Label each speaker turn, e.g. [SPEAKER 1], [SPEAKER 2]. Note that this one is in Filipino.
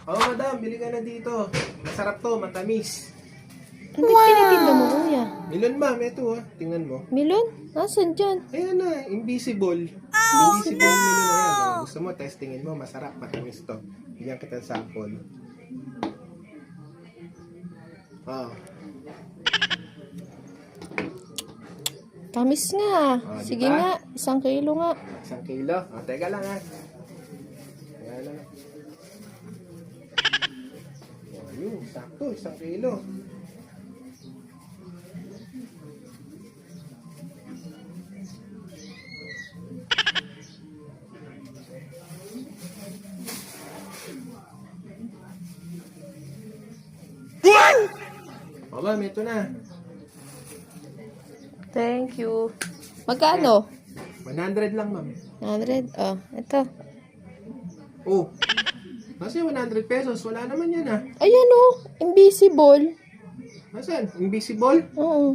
[SPEAKER 1] Oh, madam, bili ka na dito. Masarap to, matamis.
[SPEAKER 2] Ano ba tinitinda mo, kuya?
[SPEAKER 1] Milon ma'am, ito tingnan mo.
[SPEAKER 2] Milon? Nasaan dyan?
[SPEAKER 1] Ayan na, invisible. Invisible milon na yan. Gusto mo, testingin mo, masarap, matamis to. Bigyan kita ng sample. Oh.
[SPEAKER 2] Tamis nga.
[SPEAKER 1] Oh,
[SPEAKER 2] Sige
[SPEAKER 1] diba?
[SPEAKER 2] nga, 1 kilo nga.
[SPEAKER 1] 1 kilo. Oh, teka lang Teka lang. Oh, yun, sakto, 1 kilo. Oh, ma'am, ito na.
[SPEAKER 2] Thank you. Magkano?
[SPEAKER 1] 100 lang, ma'am.
[SPEAKER 2] 100? Oh, ito.
[SPEAKER 1] Oh. Kasi 100 pesos, wala naman yan
[SPEAKER 2] Ayan oh, invisible.
[SPEAKER 1] Nasaan? Invisible?
[SPEAKER 2] Oo.